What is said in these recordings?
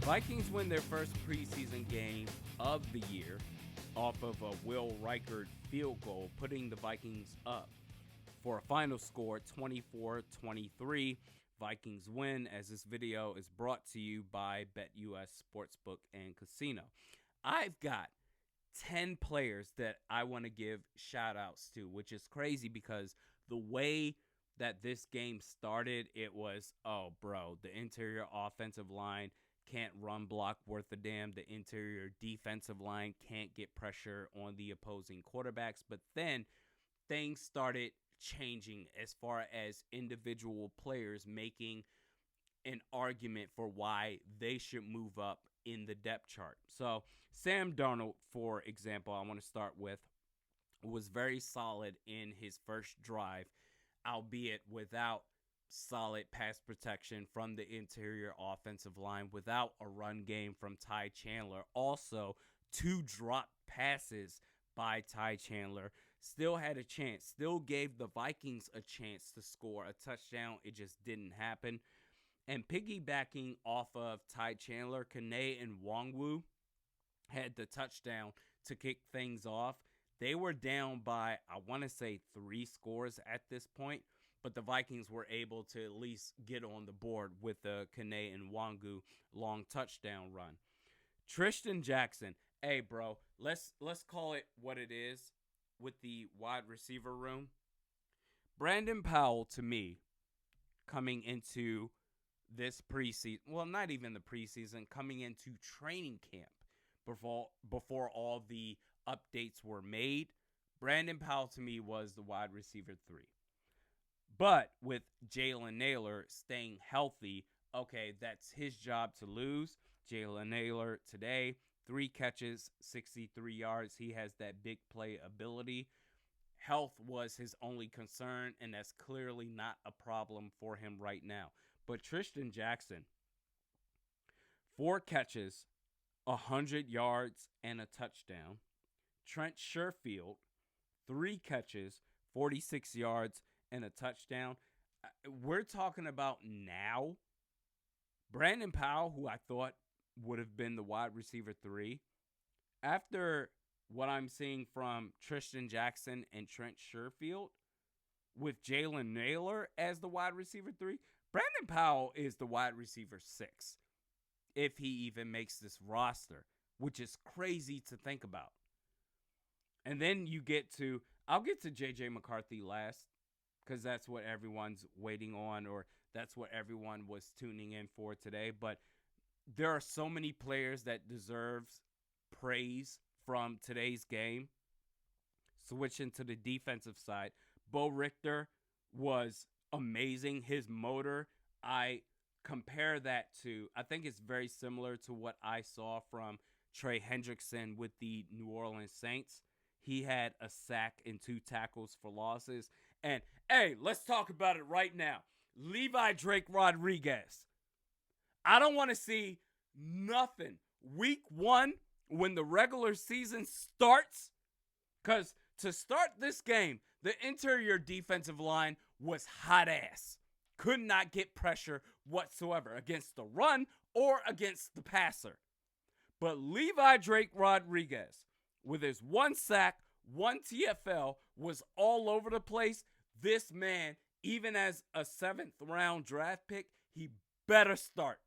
Vikings win their first preseason game of the year off of a Will Reichard field goal, putting the Vikings up for a final score 24-23. Vikings win, as this video is brought to you by BetUS Sportsbook and Casino. I've got 10 players that I want to give shout outs to, which is crazy because the way that this game started, it was, oh, bro, the interior offensive line can't run block worth a damn. The interior defensive line can't get pressure on the opposing quarterbacks. But then things started changing as far as individual players making an argument for why they should move up in the depth chart. So Sam Darnold, for example, I want to start with, was very solid in his first drive, albeit without solid pass protection from the interior offensive line, without a run game from Ty Chandler. Also, 2 drop passes by Ty Chandler. Still had a chance, still gave the Vikings a chance to score a touchdown. It just didn't happen. And piggybacking off of Ty Chandler, Kane and Nwangwu had the touchdown to kick things off. They were down by, I want to say, 3 scores at this point, but the Vikings were able to at least get on the board with the Kane and Nwangwu long touchdown run. Tristan Jackson, hey, bro, let's call it what it is with the wide receiver room. Brandon Powell, to me, coming into this preseason, well, not even the preseason, coming into training camp before all the updates were made, Brandon Powell to me was the wide receiver 3. But with Jalen Nailor staying healthy, okay, that's his job to lose. Jalen Nailor today, 3 catches, 63 yards. He has that big play ability. Health was his only concern, and that's clearly not a problem for him right now. But Tristan Jackson, 4 catches, 100 yards, and a touchdown. Trent Sherfield, 3 catches, 46 yards, and a touchdown. We're talking about now. Brandon Powell, who I thought would have been the wide receiver 3, after what I'm seeing from Tristan Jackson and Trent Sherfield, with Jalen Nailor as the wide receiver 3, Brandon Powell is the wide receiver 6, if he even makes this roster, which is crazy to think about. And then you get to, I'll get to J.J. McCarthy last, because that's what everyone's waiting on, or that's what everyone was tuning in for today. But there are so many players that deserves praise from today's game. Switching to the defensive side, Bo Richter was amazing. His motor, I compare that to, I think it's very similar to what I saw from Trey Hendrickson with the New Orleans Saints. He had a sack and 2 tackles for losses. And, hey, let's talk about it right now. Levi Drake Rodriguez. I don't want to see nothing. Week 1, when the regular season starts, because to start this game, the interior defensive line was hot ass. Could not get pressure whatsoever against the run or against the passer. But Levi Drake Rodriguez, with his 1 sack, 1 TFL, was all over the place. This man, even as a 7th round draft pick, he better start.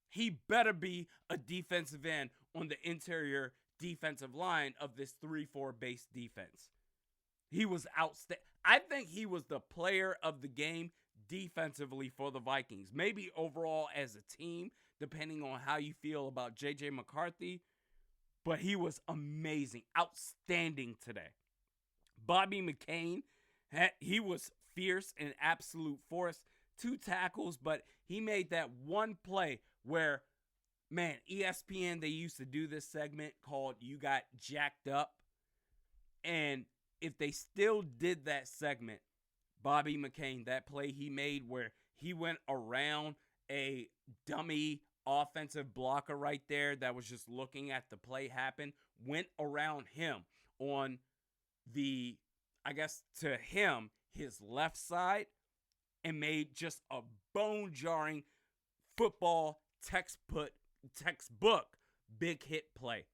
He better be a defensive end on the interior defensive line of this 3-4 base defense. He was outstanding. I think he was the player of the game defensively for the Vikings. Maybe overall as a team, depending on how you feel about J.J. McCarthy. But he was amazing, outstanding today. Bobby McCain, he was fierce and absolute force. 2 tackles, but he made that one play where, man, ESPN, they used to do this segment called You Got Jacked Up. And if they still did that segment, Bobby McCain, that play he made where he went around a dummy offensive blocker right there that was just looking at the play happen, went around him on the, I guess to him, his left side, and made just a bone-jarring football textbook textbook big hit play.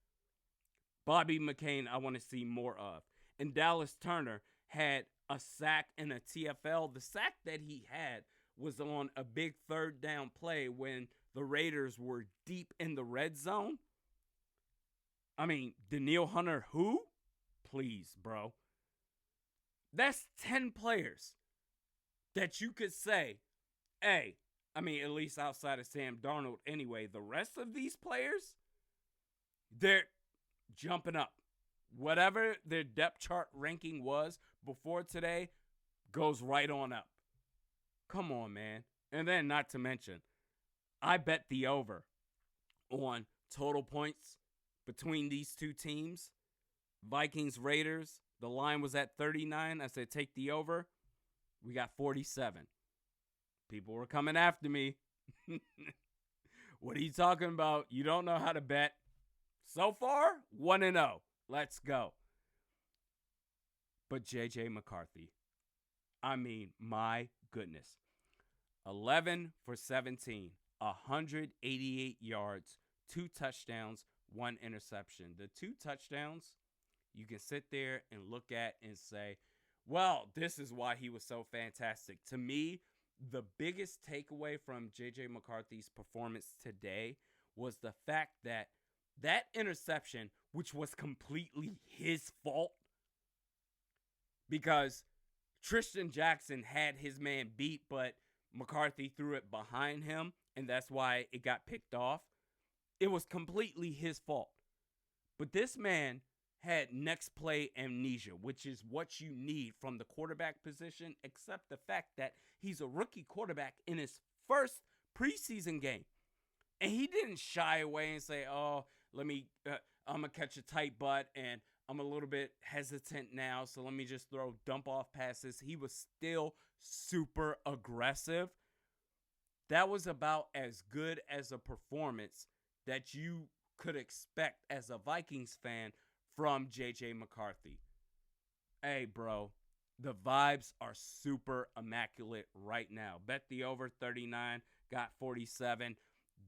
Bobby McCain, I want to see more of. And Dallas Turner had a sack and a TFL. The sack that he had was on a big third down play when the Raiders were deep in the red zone. I mean, Danielle Hunter, who? Please, bro. That's 10 players that you could say, hey, I mean, at least outside of Sam Darnold anyway, the rest of these players, they're jumping up. Whatever their depth chart ranking was before today goes right on up. Come on, man. And then, not to mention, I bet the over on total points between these two teams. Vikings, Raiders, the line was at 39. I said, take the over. We got 47. People were coming after me. What are you talking about? You don't know how to bet. So far, 1-0. Let's go. But J.J. McCarthy, I mean, my goodness. 11 for 17, 188 yards, 2 touchdowns, 1 interception. The 2 touchdowns, you can sit there and look at and say, well, this is why he was so fantastic. To me, the biggest takeaway from J.J. McCarthy's performance today was the fact that that interception, which was completely his fault, because Tristan Jackson had his man beat, but McCarthy threw it behind him, and that's why it got picked off. It was completely his fault. But this man had next play amnesia, which is what you need from the quarterback position, except the fact that he's a rookie quarterback in his first preseason game. And he didn't shy away and say, oh, I'm going to catch a tight butt and I'm a little bit hesitant now, so let me just throw dump off passes. He was still super aggressive. That was about as good as a performance that you could expect as a Vikings fan from J.J. McCarthy. Hey, bro, the vibes are super immaculate right now. Bet the over 39, got 47.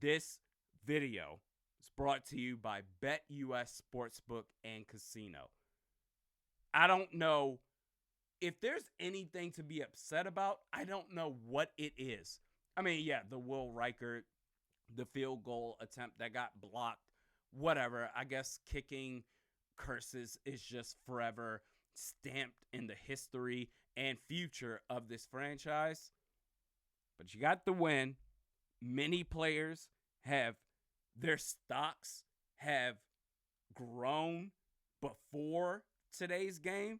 This video is brought to you by BetUS Sportsbook and Casino. I don't know if there's anything to be upset about. I don't know what it is. I mean, yeah, the Will Reichert, the field goal attempt that got blocked, whatever. I guess kicking curses is just forever stamped in the history and future of this franchise. But you got the win. Many players have their stocks have grown before today's game.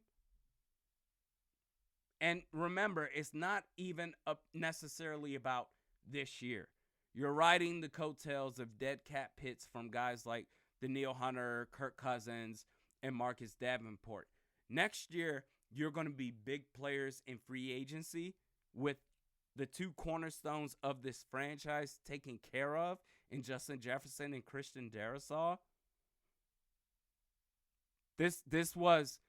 And remember, it's not even necessarily about this year. You're riding the coattails of dead cat pits from guys like Danielle Hunter, Kirk Cousins, and Marcus Davenport. Next year, you're going to be big players in free agency with the 2 cornerstones of this franchise taken care of in Justin Jefferson and Christian Darrisaw. This was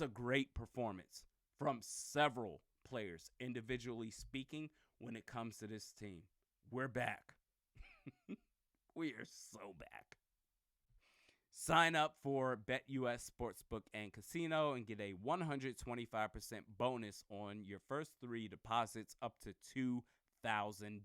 a great performance from several players, individually speaking, when it comes to this team. We're back. We are so back. Sign up for BetUS Sportsbook and Casino and get a 125% bonus on your first 3 deposits up to $2,000.